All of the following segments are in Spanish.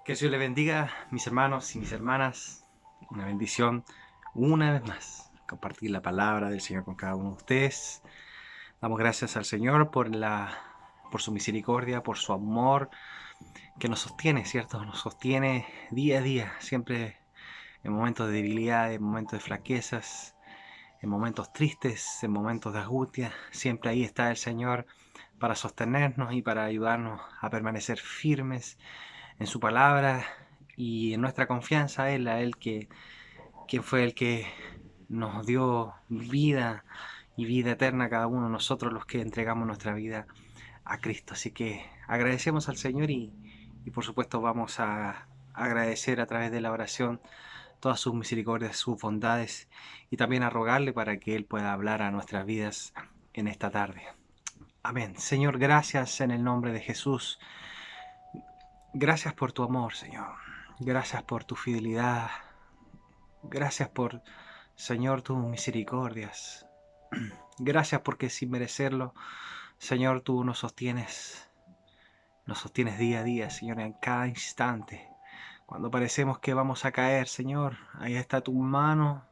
Que Dios le bendiga, mis hermanos y mis hermanas. Una bendición, una vez más, compartir la palabra del Señor con cada uno de ustedes. Damos gracias al Señor por su misericordia, por su amor que nos sostiene, ¿cierto? Nos sostiene día a día, siempre en momentos de debilidad, en momentos de flaquezas, en momentos tristes, en momentos de angustia. Siempre ahí está el Señor para sostenernos y para ayudarnos a permanecer firmes en su palabra y en nuestra confianza a Él quien fue el que nos dio vida y vida eterna a cada uno de nosotros los que entregamos nuestra vida a Cristo. Así que agradecemos al Señor y por supuesto vamos a agradecer a través de la oración todas sus misericordias, sus bondades y también a rogarle para que Él pueda hablar a nuestras vidas en esta tarde. Amén. Señor, gracias en el nombre de Jesús. Gracias por tu amor, Señor. Gracias por tu fidelidad. Gracias por, Señor, tus misericordias. Gracias porque sin merecerlo, Señor, tú nos sostienes día a día, Señor, en cada instante. Cuando parecemos que vamos a caer, Señor, ahí está tu mano,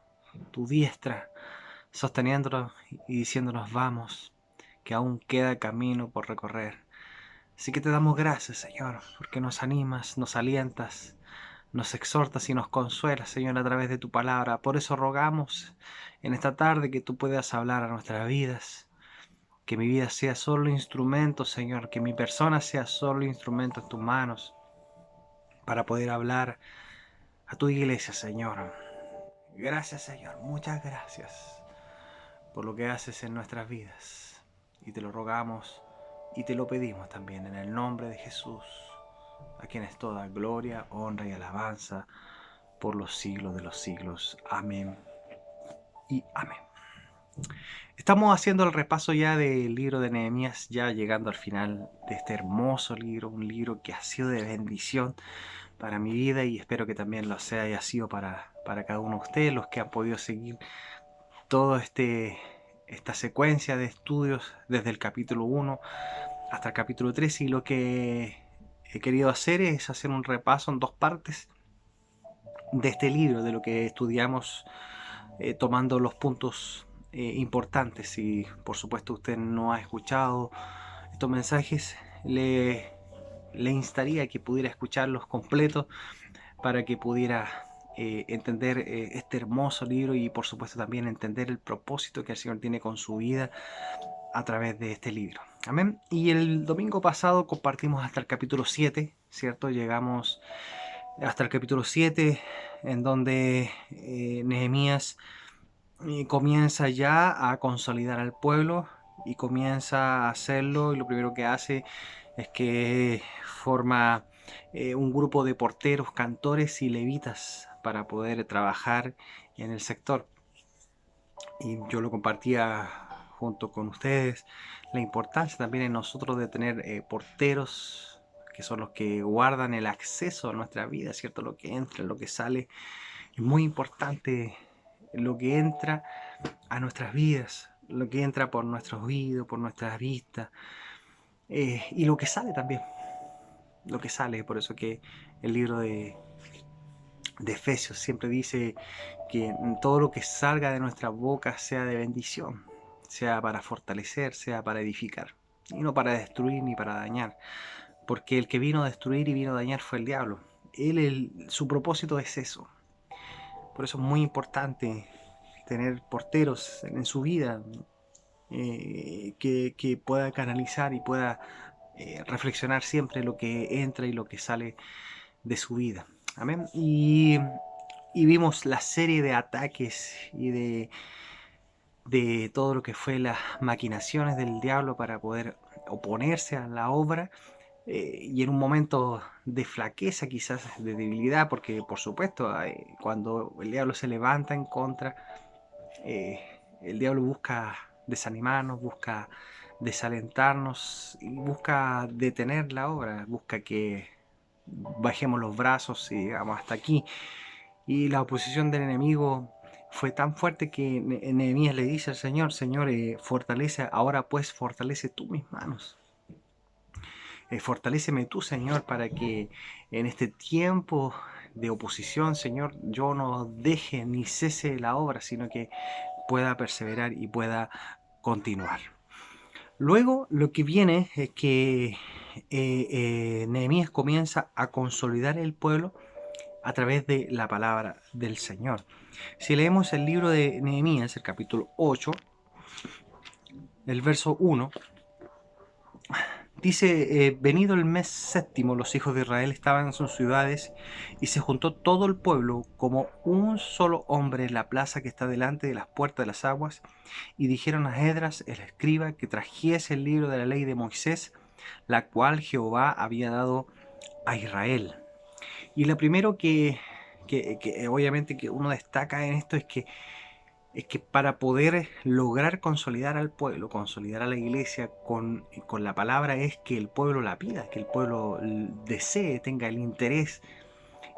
tu diestra, sosteniéndonos y diciéndonos vamos, que aún queda camino por recorrer. Así que te damos gracias, Señor, porque nos animas, nos alientas, nos exhortas y nos consuelas, Señor, a través de tu palabra. Por eso rogamos en esta tarde que tú puedas hablar a nuestras vidas, que mi vida sea solo instrumento, Señor, que mi persona sea solo instrumento en tus manos para poder hablar a tu iglesia, Señor. Gracias, Señor, muchas gracias por lo que haces en nuestras vidas. Y te lo rogamos y te lo pedimos también en el nombre de Jesús, a quien es toda gloria, honra y alabanza por los siglos de los siglos. Amén y amén. Estamos haciendo el repaso ya del libro de Nehemías, ya llegando al final de este hermoso libro, un libro que ha sido de bendición para mi vida y espero que también lo sea y ha sido para cada uno de ustedes, los que han podido seguir toda esta secuencia de estudios desde el capítulo 1 hasta el capítulo 3, y lo que he querido hacer es hacer un repaso en dos partes de este libro, de lo que estudiamos, tomando los puntos importantes. Si por supuesto usted no ha escuchado estos mensajes, le instaría a que pudiera escucharlos completos para que pudiera entender este hermoso libro y por supuesto también entender el propósito que el Señor tiene con su vida a través de este libro. Amén. Y el domingo pasado compartimos hasta el capítulo 7, ¿cierto? Llegamos hasta el capítulo 7 en donde Nehemías comienza ya a consolidar al pueblo y comienza a hacerlo, y lo primero que hace es que forma un grupo de porteros, cantores y levitas para poder trabajar en el sector. Y yo lo compartía junto con ustedes, la importancia también en nosotros de tener porteros que son los que guardan el acceso a nuestra vida, ¿cierto? Lo que entra, lo que sale. Es muy importante lo que entra a nuestras vidas, lo que entra por nuestros oídos, por nuestras vistas, y lo que sale también, lo que sale. Por eso que el libro de Efesios siempre dice que todo lo que salga de nuestra boca sea de bendición, sea para fortalecer, sea para edificar, y no para destruir ni para dañar, porque el que vino a destruir y vino a dañar fue el diablo. Su propósito es eso. Por eso es muy importante tener porteros en su vida, que pueda canalizar y pueda reflexionar siempre lo que entra y lo que sale de su vida. Amén. Y vimos la serie de ataques y de todo lo que fue las maquinaciones del diablo para poder oponerse a la obra, y en un momento de flaqueza, quizás de debilidad, porque por supuesto cuando el diablo se levanta en contra, el diablo busca desanimarnos, busca desalentarnos y busca detener la obra, busca que bajemos los brazos y digamos hasta aquí. Y la oposición del enemigo fue tan fuerte que Nehemías le dice al Señor: Señor, fortalece, ahora pues fortalece tú mis manos. Fortaléceme tú, Señor, para que en este tiempo de oposición, Señor, yo no deje ni cese la obra, sino que pueda perseverar y pueda continuar. Luego lo que viene es que Nehemías comienza a consolidar el pueblo a través de la palabra del Señor. Si leemos el libro de Nehemías, el capítulo 8, el verso 1, dice, venido el mes séptimo, los hijos de Israel estaban en sus ciudades y se juntó todo el pueblo como un solo hombre en la plaza que está delante de las puertas de las aguas y dijeron a Esdras, el escriba, que trajese el libro de la ley de Moisés, la cual Jehová había dado a Israel. Y lo primero que obviamente que uno destaca en esto es que para poder lograr consolidar al pueblo, consolidar a la iglesia con la palabra, es que el pueblo la pida, que el pueblo desee, tenga el interés.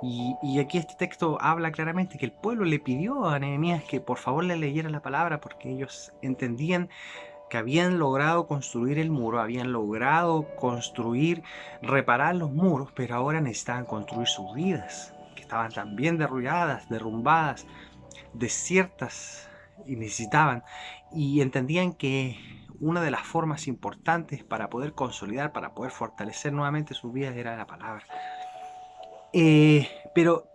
Y aquí este texto habla claramente que el pueblo le pidió a Nehemías que por favor le leyera la palabra porque ellos entendían que habían logrado construir el muro, habían logrado construir, reparar los muros, pero ahora necesitaban construir sus vidas, que estaban también derruidas, derrumbadas, desiertas, y necesitaban, y entendían que una de las formas importantes para poder consolidar, para poder fortalecer nuevamente sus vidas era la palabra. Pero,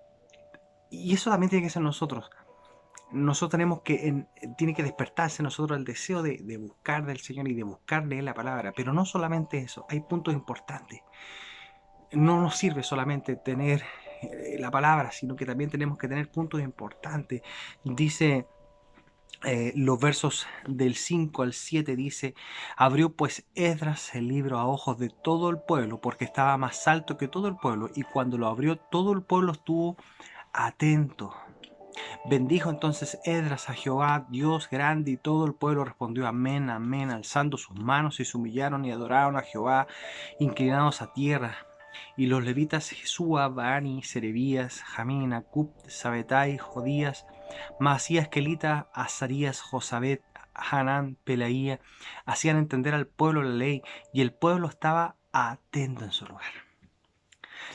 y eso también tiene que ser nosotros. Nosotros tenemos que, tiene que despertarse en nosotros el deseo de buscar del Señor y de buscarle la palabra. Pero no solamente eso, hay puntos importantes. No nos sirve solamente tener la palabra, sino que también tenemos que tener puntos importantes. Dice los versos del 5 al 7, dice, abrió pues Esdras el libro a ojos de todo el pueblo, porque estaba más alto que todo el pueblo, y cuando lo abrió todo el pueblo estuvo atento. Bendijo entonces Esdras a Jehová, Dios grande, y todo el pueblo respondió amén, amén, alzando sus manos y se humillaron y adoraron a Jehová, inclinados a tierra. Y los levitas Jesúa, Bani, Serebías, Jamín, Acub, Sabetai, Jodías, Masías, Kelita, Azarías, Josabet, Hanán, Pelaía, hacían entender al pueblo la ley, y el pueblo estaba atento en su lugar.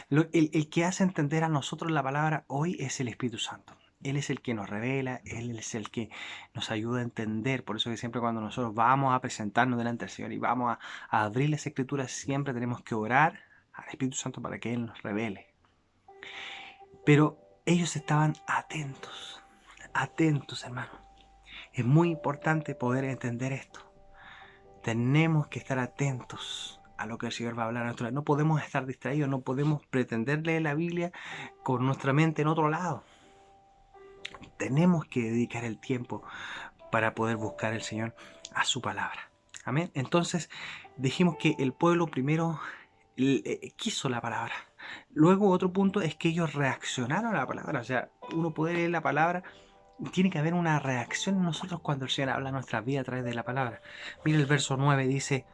El que hace entender a nosotros la palabra hoy es el Espíritu Santo. Él es el que nos revela, Él es el que nos ayuda a entender. Por eso que siempre cuando nosotros vamos a presentarnos delante del Señor y vamos a abrir las Escrituras, siempre tenemos que orar al Espíritu Santo para que Él nos revele. Pero ellos estaban atentos, atentos, hermano. Es muy importante poder entender esto. Tenemos que estar atentos a lo que el Señor va a hablar a nuestra vida. No podemos estar distraídos, no podemos pretender leer la Biblia con nuestra mente en otro lado. Tenemos que dedicar el tiempo para poder buscar al Señor a su palabra. Amén. Entonces dijimos que el pueblo primero quiso la palabra. Luego otro punto es que ellos reaccionaron a la palabra. O sea, uno puede leer la palabra, tiene que haber una reacción en nosotros cuando el Señor habla a nuestras vidas a través de la palabra. Mira el verso 9, dice,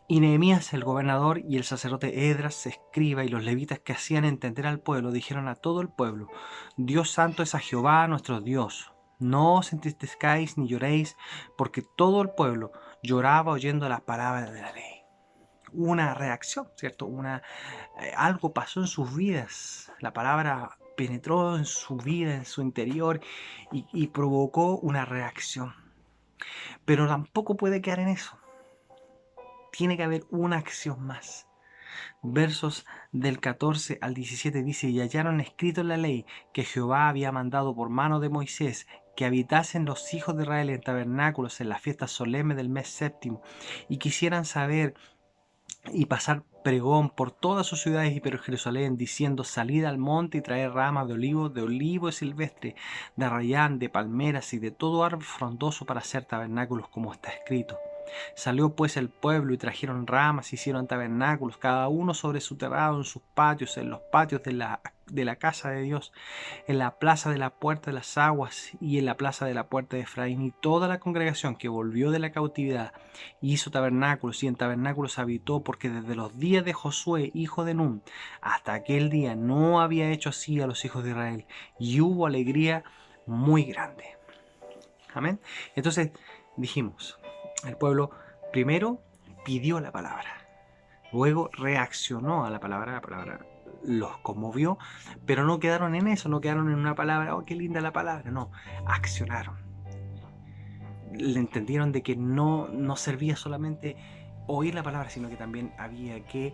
y Nehemías el gobernador y el sacerdote Esdras escriba y los levitas que hacían entender al pueblo dijeron a todo el pueblo, Dios santo es a Jehová nuestro Dios. No os entristezcáis ni lloréis, porque todo el pueblo lloraba oyendo las palabras de la ley. Una reacción, ¿cierto? Algo pasó en sus vidas. La palabra penetró en su vida, en su interior, y provocó una reacción. Pero tampoco puede quedar en eso. Tiene que haber una acción más. Versos del 14 al 17 dice, y hallaron escrito en la ley que Jehová había mandado por mano de Moisés que habitasen los hijos de Israel en tabernáculos en las fiestas solemnes del mes séptimo, y quisieran saber y pasar pregón por todas sus ciudades y por Jerusalén, diciendo, salid al monte y traed ramas de olivo silvestre, de arrayán, de palmeras y de todo árbol frondoso para hacer tabernáculos, como está escrito. Salió pues el pueblo y trajeron ramas, hicieron tabernáculos, cada uno sobre su terrado, en sus patios, en los patios de la casa de Dios, en la plaza de la puerta de las aguas y en la plaza de la puerta de Efraín. Y toda la congregación que volvió de la cautividad hizo tabernáculos, y en tabernáculos habitó, porque desde los días de Josué, hijo de Nun, hasta aquel día no había hecho así a los hijos de Israel, y hubo alegría muy grande. Amén. Entonces dijimos, el pueblo primero pidió la palabra. Luego reaccionó a la palabra los conmovió, pero no quedaron en eso, no quedaron en una palabra, oh, qué linda la palabra, no, accionaron. Le entendieron de que no servía solamente oír la palabra, sino que también había que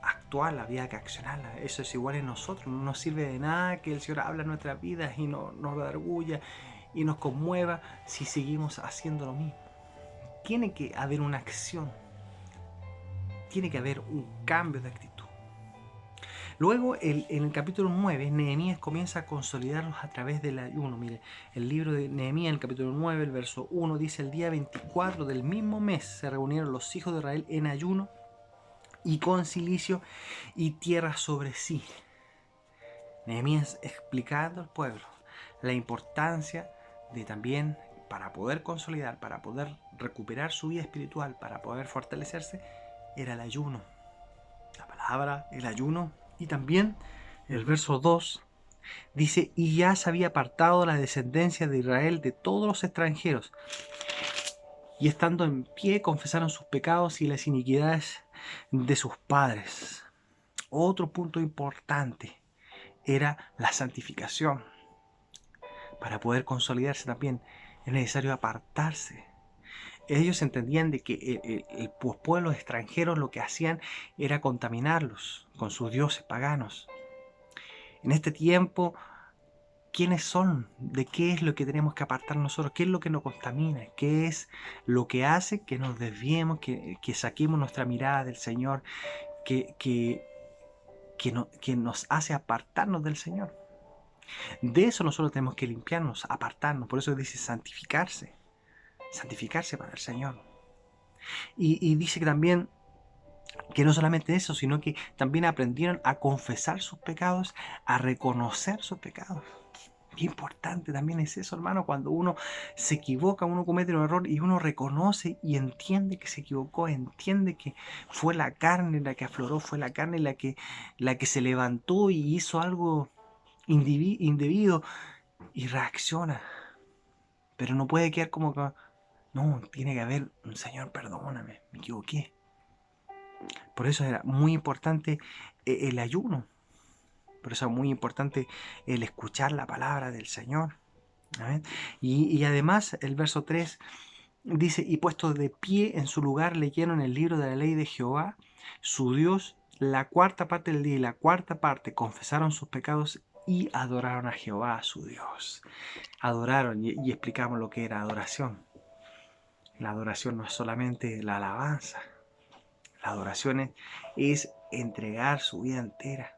actuarla, había que accionarla. Eso es igual en nosotros, no nos sirve de nada que el Señor habla en nuestras vidas y nos da orgullo y nos conmueva si seguimos haciendo lo mismo. Tiene que haber una acción, tiene que haber un cambio de actitud. Luego, en el capítulo 9, Nehemías comienza a consolidarlos a través del ayuno. Mire, el libro de Nehemías, en el capítulo 9, el verso 1, dice: el día 24 del mismo mes se reunieron los hijos de Israel en ayuno y con cilicio y tierra sobre sí. Nehemías explicando al pueblo la importancia de también, para poder consolidar, para poder recuperar su vida espiritual, para poder fortalecerse, era el ayuno. La palabra, el ayuno. Y también el verso 2 dice: y ya se había apartado la descendencia de Israel de todos los extranjeros, y estando en pie confesaron sus pecados y las iniquidades de sus padres. Otro punto importante era la santificación. Para poder consolidarse también es necesario apartarse. Ellos entendían de que los pueblos extranjeros lo que hacían era contaminarlos con sus dioses paganos. En este tiempo, ¿quiénes son? ¿De qué es lo que tenemos que apartar nosotros? ¿Qué es lo que nos contamina? ¿Qué es lo que hace que nos desviemos, que saquemos nuestra mirada del Señor, que nos hace apartarnos del Señor? De eso nosotros tenemos que limpiarnos, apartarnos. Por eso dice santificarse. Santificarse para el Señor. Y dice que también que no solamente eso, sino que también aprendieron a confesar sus pecados, a reconocer sus pecados. Qué importante también es eso, hermano, cuando uno se equivoca, uno comete un error y uno reconoce y entiende que se equivocó, entiende que fue la carne la que afloró, fue la carne la que se levantó y hizo algo indebido y reacciona. Pero no puede quedar como que, no, tiene que haber un Señor, perdóname, me equivoqué. Por eso era muy importante el ayuno. Por eso es muy importante el escuchar la palabra del Señor. ¿Amén? Y además el verso 3 dice: y puestos de pie en su lugar leyeron el libro de la ley de Jehová, su Dios, la cuarta parte del día y la cuarta parte confesaron sus pecados y adoraron a Jehová, su Dios. Adoraron y explicamos lo que era adoración. La adoración no es solamente la alabanza. La adoración es entregar su vida entera.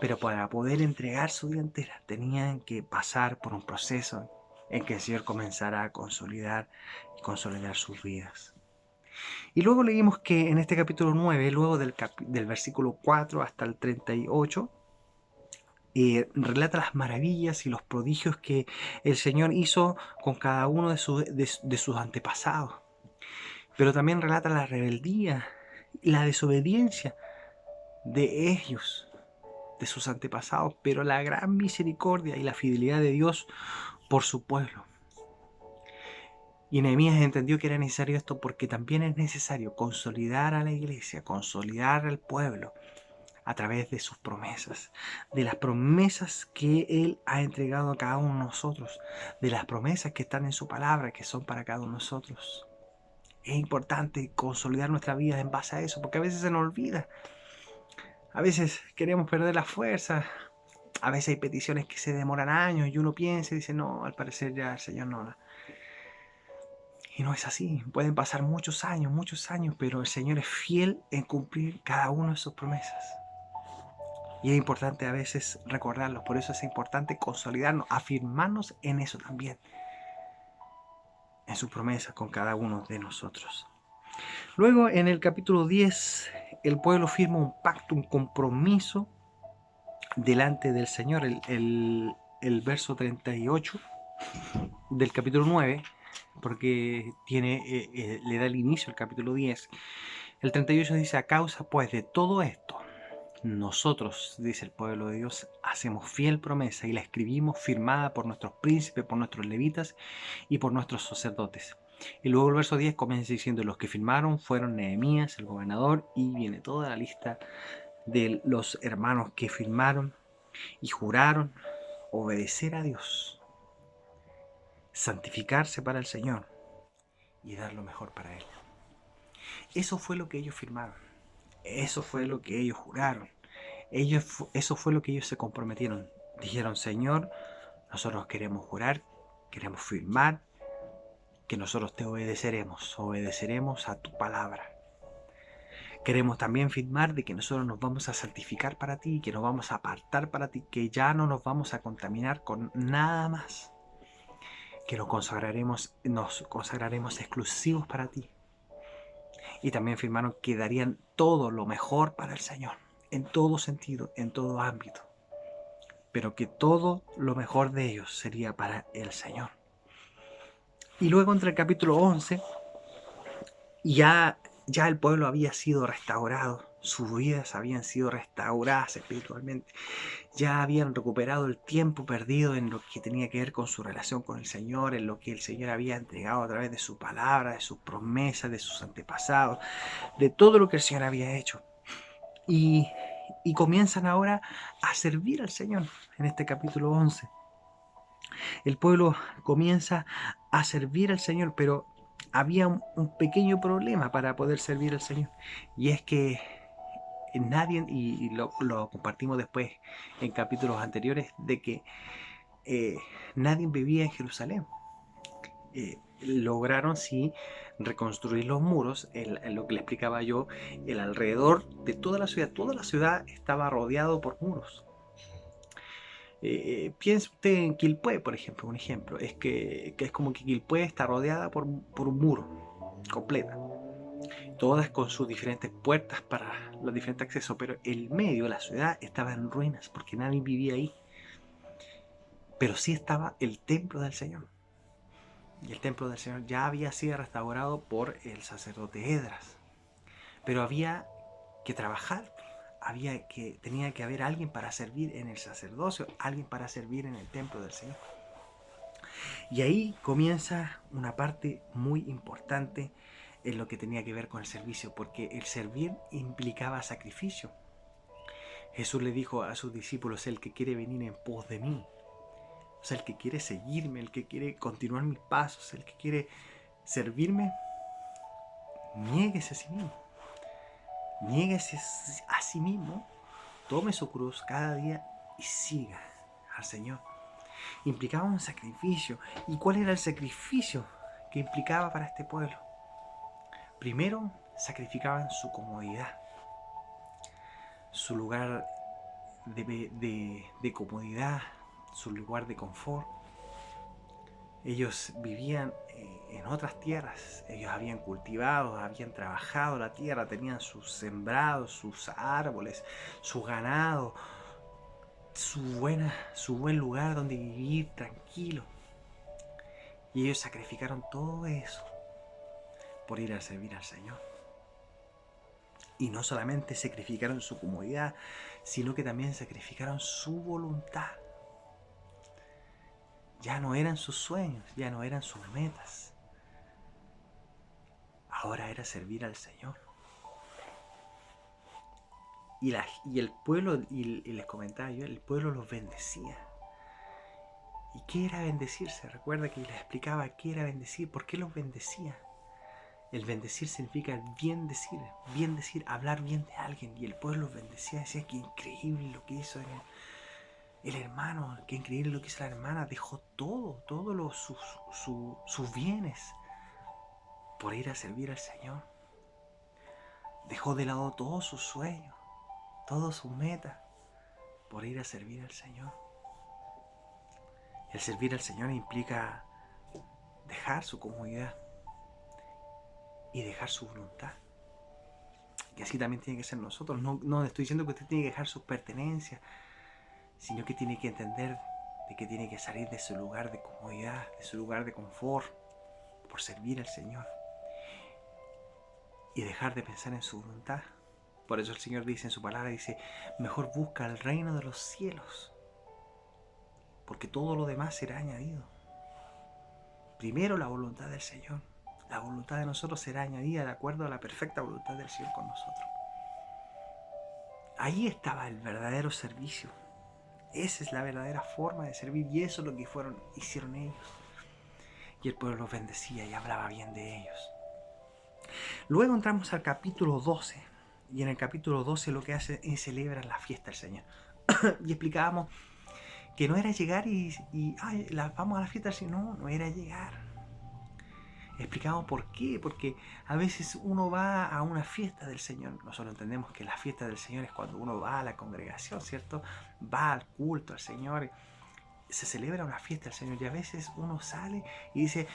Pero para poder entregar su vida entera tenían que pasar por un proceso en que el Señor comenzara a consolidar sus vidas. Y luego leímos que en este capítulo 9, luego del versículo 4 hasta el 38, relata las maravillas y los prodigios que el Señor hizo con cada uno de sus antepasados. Pero también relata la rebeldía y la desobediencia de ellos, de sus antepasados, pero la gran misericordia y la fidelidad de Dios por su pueblo. Y Nehemías entendió que era necesario esto porque también es necesario consolidar a la iglesia, consolidar al pueblo a través de sus promesas, de las promesas que Él ha entregado a cada uno de nosotros, de las promesas que están en su palabra, que son para cada uno de nosotros. Es importante consolidar nuestra vida en base a eso, porque a veces se nos olvida. A veces queremos perder la fuerza. A veces hay peticiones que se demoran años y uno piensa y dice, no, al parecer ya el Señor no. Y no es así. Pueden pasar muchos años, pero el Señor es fiel en cumplir cada una de sus promesas. Y es importante a veces recordarlos. Por eso es importante consolidarnos, afirmarnos en eso también. En sus promesas con cada uno de nosotros. Luego, en el capítulo 10, el pueblo firma un pacto, un compromiso delante del Señor. El verso 38 del capítulo 9, porque le da el inicio al capítulo 10. El 38 dice: a causa pues de todo esto, nosotros, dice el pueblo de Dios, hacemos fiel promesa y la escribimos firmada por nuestros príncipes, por nuestros levitas y por nuestros sacerdotes, Y luego el verso 10 comienza diciendo: los que firmaron fueron Nehemías, el gobernador, y viene toda la lista de los hermanos que firmaron y juraron obedecer a Dios, santificarse para el Señor y dar lo mejor para Él. Eso fue lo que ellos firmaron, eso fue lo que ellos juraron, eso fue lo que ellos se comprometieron. Dijeron: Señor, nosotros queremos jurar, queremos firmar que nosotros te obedeceremos a tu palabra. Queremos también firmar de que nosotros nos vamos a santificar para ti, que nos vamos a apartar para ti, que ya no nos vamos a contaminar con nada más, que nos consagraremos exclusivos para ti. Y también firmaron que darían todo lo mejor para el Señor, en todo sentido, en todo ámbito, pero que todo lo mejor de ellos sería para el Señor. Y luego entre el capítulo 11, ya el pueblo había sido restaurado, sus vidas habían sido restauradas espiritualmente, ya habían recuperado el tiempo perdido en lo que tenía que ver con su relación con el Señor, en lo que el Señor había entregado a través de su palabra, de sus promesas, de sus antepasados, de todo lo que el Señor había hecho. Y comienzan ahora a servir al Señor en este capítulo 11. El pueblo comienza a servir al Señor, pero había un pequeño problema para poder servir al Señor. Y es que nadie, y lo compartimos después en capítulos anteriores, de que nadie vivía en Jerusalén. Lograron sí reconstruir los muros, lo que le explicaba yo, el alrededor de toda la ciudad estaba rodeado por muros. Piense usted en Quilpué, por ejemplo, un ejemplo, es que es como que Quilpué está rodeada por un muro, completa, todas con sus diferentes puertas para los diferentes accesos, pero el medio, la ciudad, estaba en ruinas porque nadie vivía ahí, pero sí estaba el templo del Señor. Y el templo del Señor ya había sido restaurado por el sacerdote Esdras. Pero había que trabajar, tenía que haber alguien para servir en el sacerdocio, alguien para servir en el templo del Señor. Y ahí comienza una parte muy importante en lo que tenía que ver con el servicio, porque el servir implicaba sacrificio. Jesús le dijo a sus discípulos: el que quiere venir en pos de mí, o sea, el que quiere seguirme, el que quiere continuar mis pasos, el que quiere servirme, niéguese a sí mismo. Niéguese a sí mismo, tome su cruz cada día y siga al Señor. Implicaba un sacrificio. ¿Y cuál era el sacrificio que implicaba para este pueblo? Primero, sacrificaban su comodidad, su lugar de comodidad, su lugar de confort. Ellos vivían en otras tierras, ellos habían cultivado, habían trabajado la tierra, tenían sus sembrados, sus árboles, su ganado, su buen lugar donde vivir tranquilo. Y ellos sacrificaron todo eso por ir a servir al Señor. Y no solamente sacrificaron su comodidad, sino que también sacrificaron su voluntad. Ya no eran sus sueños, ya no eran sus metas. Ahora era servir al Señor. Y el pueblo, y les comentaba yo, el pueblo los bendecía. ¿Y qué era bendecirse? Recuerda que les explicaba qué era bendecir, por qué los bendecía. El bendecir significa bien decir, hablar bien de alguien. Y el pueblo los bendecía, decía: qué increíble lo que hizo el hermano, qué increíble lo que hizo la hermana. Dejó todos sus bienes por ir a servir al Señor. Dejó de lado todos sus sueños, todas sus metas, por ir a servir al Señor. El servir al Señor implica dejar su comodidad y dejar su voluntad. Y así también tiene que ser nosotros. No estoy diciendo que usted tiene que dejar sus pertenencias, sino que tiene que entender de que tiene que salir de su lugar de comodidad, de su lugar de confort, por servir al Señor. Y dejar de pensar en su voluntad. Por eso el Señor dice en su palabra, dice: mejor busca el reino de los cielos, porque todo lo demás será añadido. Primero la voluntad del Señor. La voluntad de nosotros será añadida de acuerdo a la perfecta voluntad del Señor con nosotros. Ahí estaba el verdadero servicio. Esa es la verdadera forma de servir y eso es lo que hicieron ellos. Y el pueblo los bendecía y hablaba bien de ellos. Luego entramos al capítulo 12. Y en el capítulo 12 lo que hace es celebrar la fiesta del Señor. Y explicábamos que no era llegar vamos a la fiesta del Señor. No, no era llegar. Explicamos por qué. Porque a veces uno va a una fiesta del Señor. Nosotros entendemos que la fiesta del Señor es cuando uno va a la congregación, ¿cierto? Va al culto al Señor. Se celebra una fiesta del Señor. Y a veces uno sale y dice,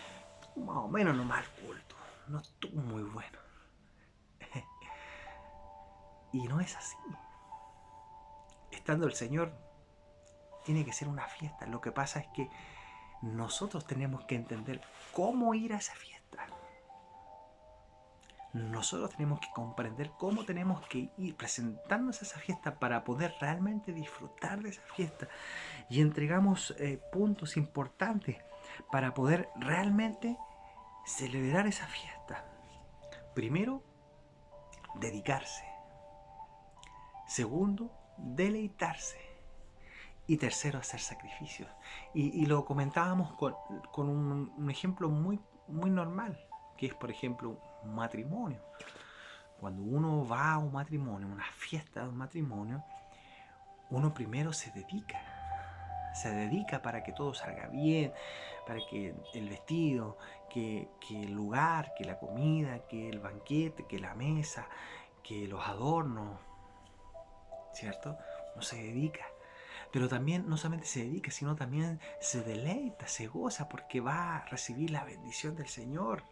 más o menos nomás el culto. No estuvo muy bueno. Y no es así. Estando el Señor, tiene que ser una fiesta. Lo que pasa es que nosotros tenemos que entender cómo ir a esa fiesta. Nosotros tenemos que comprender cómo tenemos que ir presentarnos a esa fiesta para poder realmente disfrutar de esa fiesta. Y entregamos puntos importantes para poder realmente celebrar esa fiesta. Primero, dedicarse. Segundo, deleitarse. Y tercero, hacer sacrificios. Y lo comentábamos con un ejemplo muy, muy normal, que es, por ejemplo, un matrimonio. Cuando uno va a un matrimonio, una fiesta de un matrimonio, uno primero se dedica. Se dedica para que todo salga bien, para que el vestido, que el lugar, que la comida, que el banquete, que la mesa, que los adornos, ¿cierto? Uno se dedica. Pero también no solamente se dedica, sino también se deleita, se goza, porque va a recibir la bendición del Señor.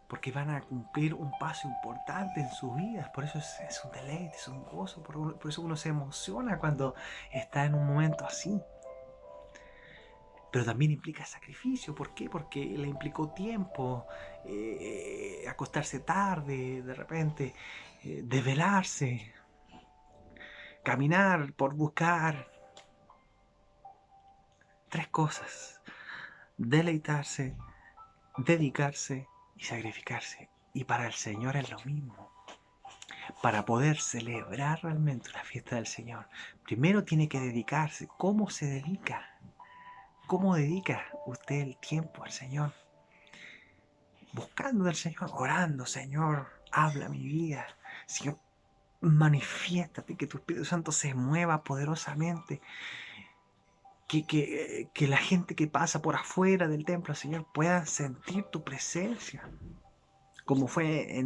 Porque van a cumplir un paso importante en sus vidas. Por eso es un deleite, es un gozo. Por eso uno se emociona cuando está en un momento así. Pero también implica sacrificio. ¿Por qué? Porque le implicó tiempo, acostarse tarde, de repente, desvelarse, caminar por buscar. 3 cosas: deleitarse, dedicarse y sacrificarse. Y para el Señor es lo mismo. Para poder celebrar realmente una fiesta del Señor, primero tiene que dedicarse. ¿Cómo se dedica? ¿Cómo dedica usted el tiempo al Señor? Buscando del Señor, orando: Señor, habla mi vida. Señor, manifiéstate, que tu Espíritu Santo se mueva poderosamente. Que la gente que pasa por afuera del templo, Señor, pueda sentir tu presencia. Como fue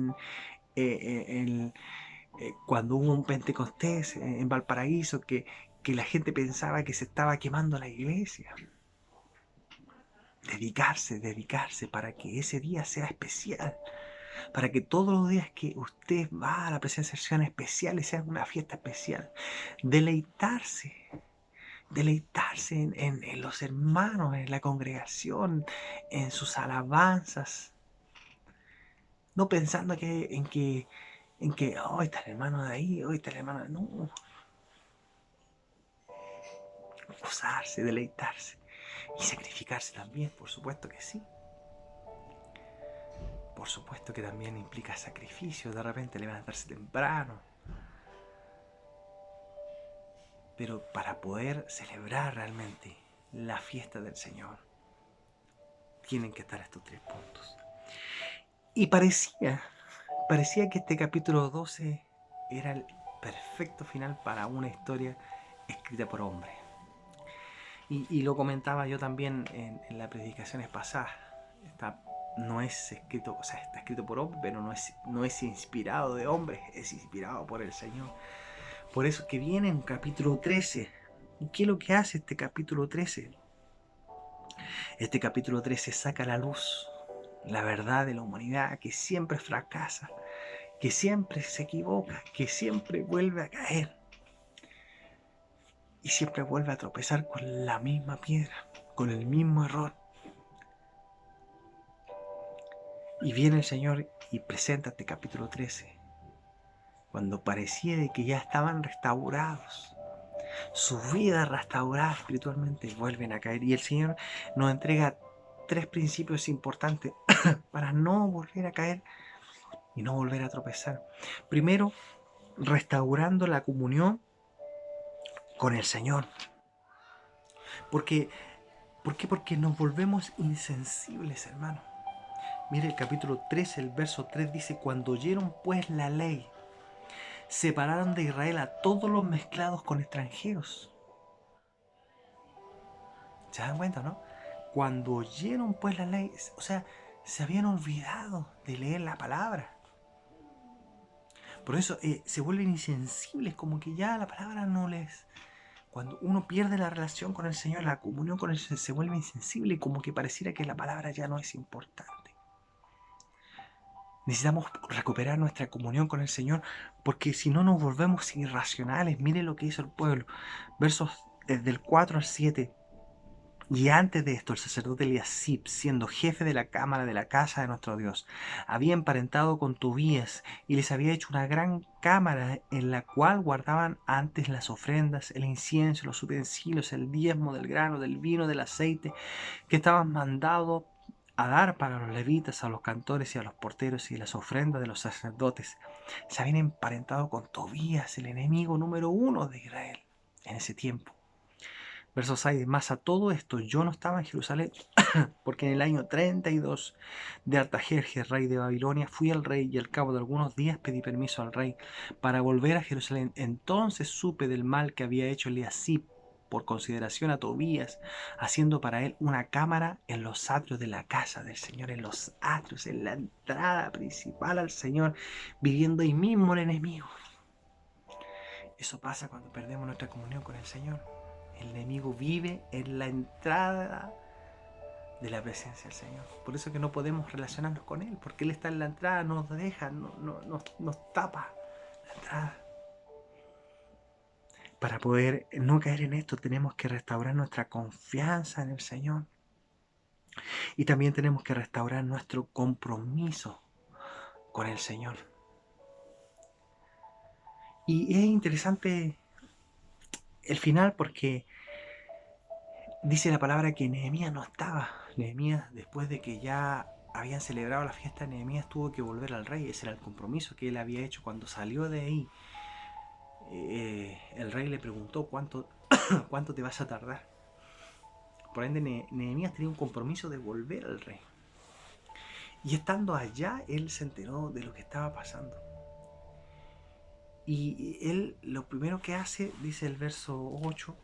cuando hubo un Pentecostés en Valparaíso, que la gente pensaba que se estaba quemando la iglesia. Dedicarse para que ese día sea especial. Para que todos los días que usted va a la presencia del Señor sean especiales, sean una fiesta especial. Deleitarse en los hermanos, en la congregación, en sus alabanzas. No pensando en que oh, está el hermano de ahí, oh, está el hermano de... No. Gozarse, deleitarse y sacrificarse también, por supuesto que sí. Por supuesto que también implica sacrificio, de repente levantarse temprano. Pero para poder celebrar realmente la fiesta del Señor, tienen que estar estos 3 puntos. Y parecía que este capítulo 12 era el perfecto final para una historia escrita por hombres. Y lo comentaba yo también en las predicaciones pasadas. No es escrito, o sea, está escrito por hombres, pero no es inspirado de hombres, es inspirado por el Señor. Por eso que viene en capítulo 13. ¿Y qué es lo que hace este capítulo 13? Este capítulo 13 saca a la luz la verdad de la humanidad, que siempre fracasa, que siempre se equivoca, que siempre vuelve a caer y siempre vuelve a tropezar con la misma piedra, con el mismo error. Y viene el Señor y presenta este capítulo 13, cuando parecía de que ya estaban restaurados, su vida restaurada espiritualmente, vuelven a caer. Y el Señor nos entrega 3 principios importantes para no volver a caer y no volver a tropezar. Primero, restaurando la comunión con el Señor. Porque, ¿Por qué? Porque nos volvemos insensibles, hermano. Mire el capítulo 13, el verso 3 dice: cuando oyeron pues la ley, separaron de Israel a todos los mezclados con extranjeros. ¿Se dan cuenta, no? Cuando oyeron pues la ley, o sea, se habían olvidado de leer la palabra. Por eso se vuelven insensibles, como que ya la palabra no les... Cuando uno pierde la relación con el Señor, la comunión con el Señor, se vuelve insensible y como que pareciera que la palabra ya no es importante. Necesitamos recuperar nuestra comunión con el Señor, porque si no nos volvemos irracionales. Mire lo que hizo el pueblo. Versos del 4 al 7. Y antes de esto, el sacerdote Eliasib, siendo jefe de la cámara de la casa de nuestro Dios, había emparentado con Tobías y les había hecho una gran cámara en la cual guardaban antes las ofrendas, el incienso, los utensilios, el diezmo del grano, del vino, del aceite, que estaban mandados a dar para los levitas, a los cantores y a los porteros, y las ofrendas de los sacerdotes. Se habían emparentado con Tobías, el enemigo número 1 de Israel en ese tiempo. Verso 6, más a todo esto yo no estaba en Jerusalén, porque en el año 32 de Artajerjes, rey de Babilonia, fui al rey y al cabo de algunos días pedí permiso al rey para volver a Jerusalén. Entonces supe del mal que había hecho Eliasib por consideración a Tobías, haciendo para él una cámara en los atrios de la casa del Señor, en los atrios, en la entrada principal al Señor, viviendo ahí mismo el enemigo. Eso pasa cuando perdemos nuestra comunión con el Señor. El enemigo vive en la entrada de la presencia del Señor. Por eso que no podemos relacionarnos con Él, porque Él está en la entrada, nos deja, nos tapa la entrada. Para poder no caer en esto, tenemos que restaurar nuestra confianza en el Señor. Y también tenemos que restaurar nuestro compromiso con el Señor. Y es interesante el final, porque dice la palabra que Nehemías no estaba. Nehemías, después de que ya habían celebrado la fiesta, Nehemías tuvo que volver al rey. Ese era el compromiso que él había hecho cuando salió de ahí. El rey le preguntó cuánto te vas a tardar. Por ende, Nehemías tenía un compromiso de volver al rey. Y estando allá, él se enteró de lo que estaba pasando. Y él lo primero que hace, dice el verso 8,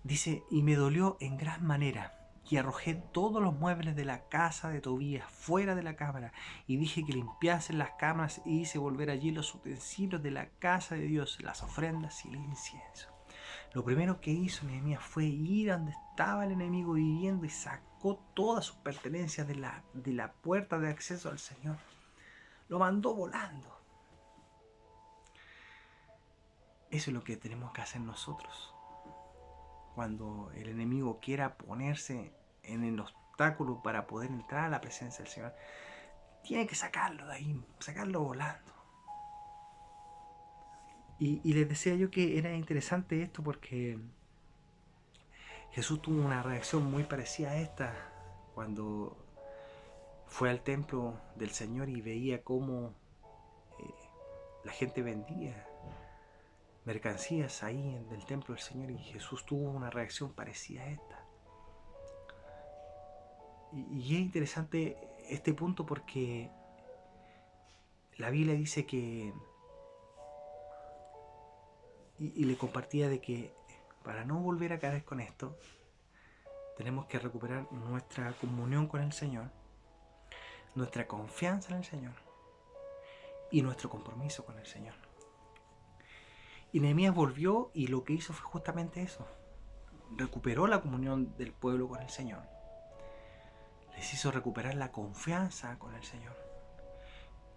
dice: y me dolió en gran manera, y arrojé todos los muebles de la casa de Tobías fuera de la cámara, y dije que limpiasen las cámaras, y hice volver allí los utensilios de la casa de Dios, las ofrendas y el incienso. Lo primero que hizo Nehemías fue ir a donde estaba el enemigo viviendo y sacó todas sus pertenencias de la puerta de acceso al Señor. Lo mandó volando. Eso es lo que tenemos que hacer nosotros. Cuando el enemigo quiera ponerse en el obstáculo para poder entrar a la presencia del Señor, tiene que sacarlo de ahí, sacarlo volando. Y les decía yo que era interesante esto porque Jesús tuvo una reacción muy parecida a esta cuando fue al templo del Señor y veía cómo la gente vendía mercancías ahí en el templo del Señor, y Jesús tuvo una reacción parecida a esta. Y es interesante este punto porque la Biblia dice que, y le compartía de que para no volver a caer con esto, tenemos que recuperar nuestra comunión con el Señor, nuestra confianza en el Señor y nuestro compromiso con el Señor. Y Nehemías volvió y lo que hizo fue justamente eso. Recuperó la comunión del pueblo con el Señor. Les hizo recuperar la confianza con el Señor.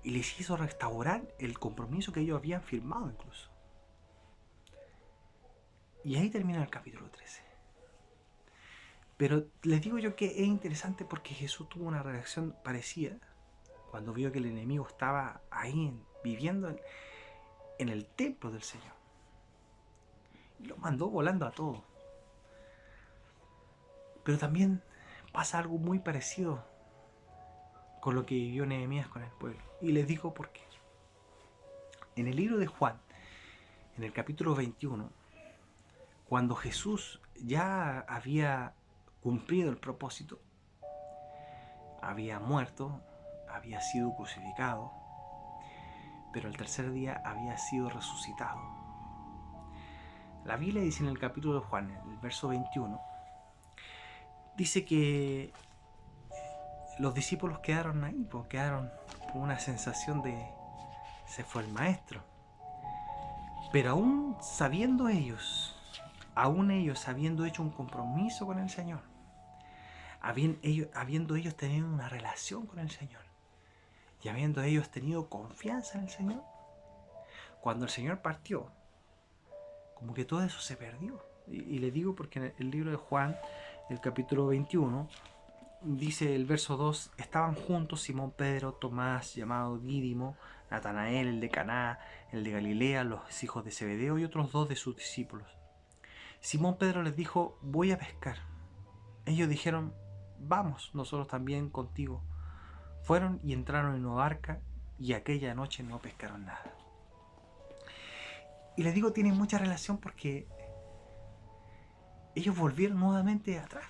Y les hizo restaurar el compromiso que ellos habían firmado incluso. Y ahí termina el capítulo 13. Pero les digo yo que es interesante porque Jesús tuvo una reacción parecida cuando vio que el enemigo estaba ahí viviendo en el templo del Señor. Y lo mandó volando a todos. Pero también pasa algo muy parecido con lo que vivió Nehemías con el pueblo. Y les digo por qué. En el libro de Juan, en el capítulo 21, cuando Jesús ya había cumplido el propósito, había muerto, había sido crucificado, pero el tercer día había sido resucitado. La Biblia dice en el capítulo de Juan, en el verso 21, dice que los discípulos quedaron ahí, pues quedaron con una sensación de se fue el maestro. Pero aún ellos habiendo hecho un compromiso con el Señor, habiendo ellos tenido una relación con el Señor y habiendo ellos tenido confianza en el Señor, cuando el Señor partió, como que todo eso se perdió. Y le digo porque en el libro de Juan, el capítulo 21, dice el verso 2, estaban juntos Simón Pedro, Tomás, llamado Dídimo, Natanael, el de Caná, el de Galilea, los hijos de Zebedeo y otros 2 de sus discípulos. Simón Pedro les dijo, voy a pescar. Ellos dijeron, vamos, nosotros también contigo. Fueron y entraron en una barca y aquella noche no pescaron nada. Y les digo, tienen mucha relación porque ellos volvieron nuevamente atrás.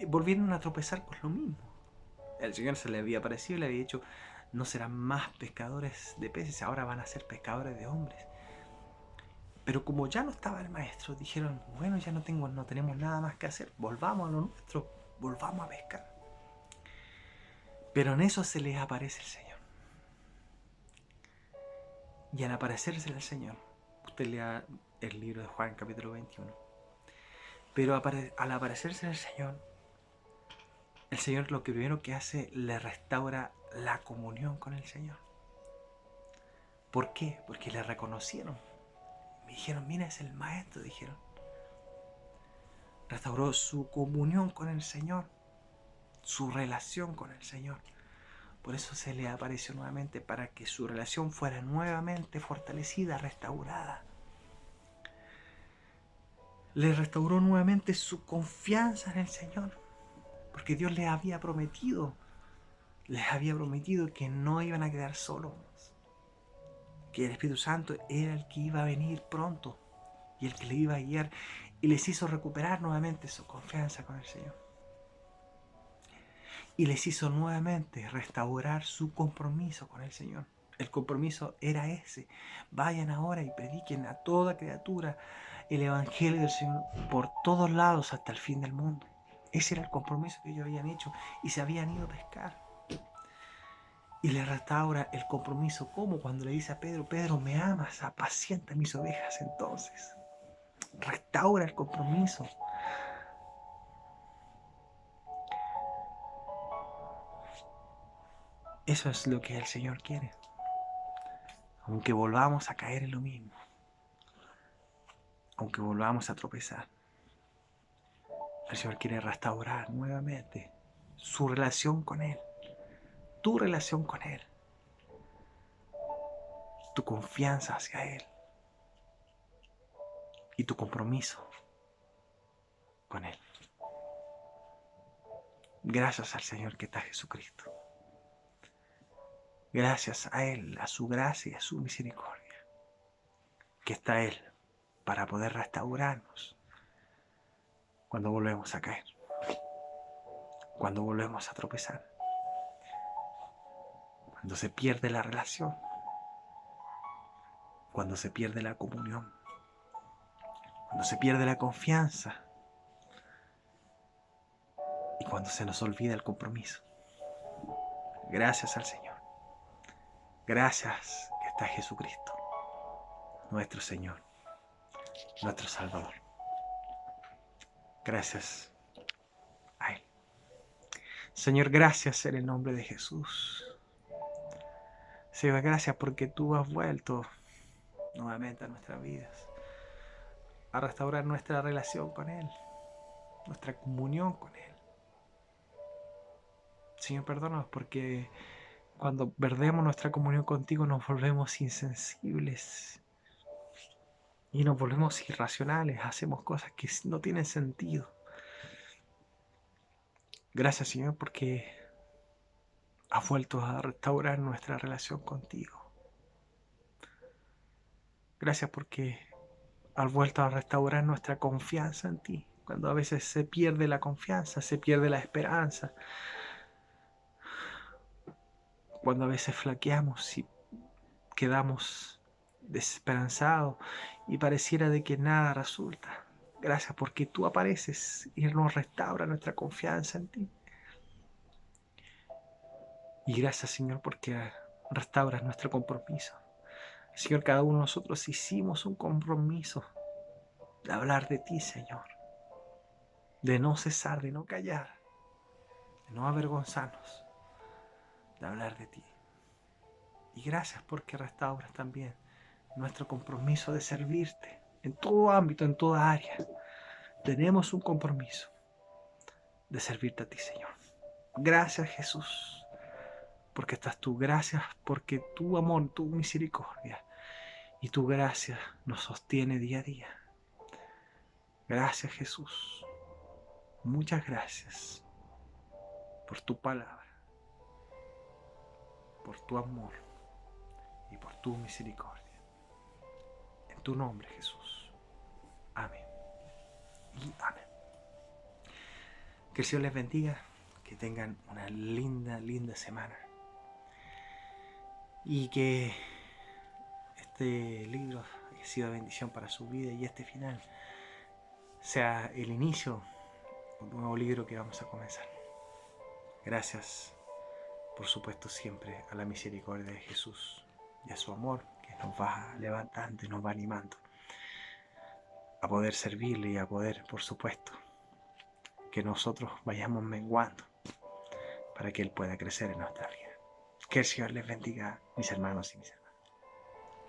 Volvieron a tropezar con lo mismo. El Señor se les había aparecido y le había dicho, no serán más pescadores de peces, ahora van a ser pescadores de hombres. Pero como ya no estaba el maestro, dijeron, bueno, ya no tenemos nada más que hacer, volvamos a lo nuestro, volvamos a pescar. Pero en eso se les aparece el Señor. Y al aparecerse el Señor, usted lea el libro de Juan, capítulo 21, pero al aparecerse el Señor lo que primero que hace, le restaura la comunión con el Señor. ¿Por qué? Porque le reconocieron. Me dijeron, mira, es el maestro, dijeron. Restauró su comunión con el Señor, su relación con el Señor. Por eso se le apareció nuevamente, para que su relación fuera nuevamente fortalecida, restaurada. Le restauró nuevamente su confianza en el Señor, porque Dios les había prometido que no iban a quedar solos, que el Espíritu Santo era el que iba a venir pronto y el que le iba a guiar, y les hizo recuperar nuevamente su confianza con el Señor. Y les hizo nuevamente restaurar su compromiso con el Señor. El compromiso era ese: vayan ahora y prediquen a toda criatura el Evangelio del Señor por todos lados hasta el fin del mundo. Ese era el compromiso que ellos habían hecho y se habían ido a pescar. Y le restaura el compromiso, como cuando le dice a Pedro, Pedro, ¿me amas? Apacienta mis ovejas. Entonces restaura el compromiso. Eso es lo que el Señor quiere. Aunque volvamos a caer en lo mismo, aunque volvamos a tropezar, el Señor quiere restaurar nuevamente su relación con Él, tu relación con Él, tu confianza hacia Él y tu compromiso con Él. Gracias al Señor que está Jesucristo. Gracias a Él, a su gracia y a su misericordia, que está Él para poder restaurarnos cuando volvemos a caer, cuando volvemos a tropezar, cuando se pierde la relación, cuando se pierde la comunión, cuando se pierde la confianza y cuando se nos olvida el compromiso. Gracias al Señor. Gracias que está Jesucristo, nuestro Señor, nuestro Salvador. Gracias a Él. Señor, gracias en el nombre de Jesús. Señor, gracias porque tú has vuelto nuevamente a nuestras vidas, a restaurar nuestra relación con Él, nuestra comunión con Él. Señor, perdónanos porque cuando perdemos nuestra comunión contigo nos volvemos insensibles y nos volvemos irracionales, hacemos cosas que no tienen sentido. Gracias, Señor, porque has vuelto a restaurar nuestra relación contigo. Gracias porque has vuelto a restaurar nuestra confianza en ti. Cuando a veces se pierde la confianza, se pierde la esperanza. Cuando a veces flaqueamos y quedamos desesperanzados y pareciera de que nada resulta. Gracias porque tú apareces y nos restaura nuestra confianza en ti. Y gracias, Señor, porque restauras nuestro compromiso. Señor, cada uno de nosotros hicimos un compromiso de hablar de ti, Señor. De no cesar, de no callar, de no avergonzarnos, de hablar de ti. Y gracias porque restauras también nuestro compromiso de servirte en todo ámbito, en toda área. Tenemos un compromiso de servirte a ti, Señor. Gracias, Jesús, porque estás tú. Gracias porque tu amor, tu misericordia y tu gracia nos sostiene día a día. Gracias, Jesús. Muchas gracias por tu palabra, por tu amor y por tu misericordia. En tu nombre, Jesús. Amén. Y amén. Que el Señor les bendiga, que tengan una linda, linda semana. Y que este libro haya sido de bendición para su vida y este final sea el inicio de un nuevo libro que vamos a comenzar. Gracias, por supuesto, siempre a la misericordia de Jesús y a su amor que nos va levantando y nos va animando a poder servirle y a poder, por supuesto, que nosotros vayamos menguando para que Él pueda crecer en nuestra vida. Que el Señor les bendiga, mis hermanos y mis hermanas.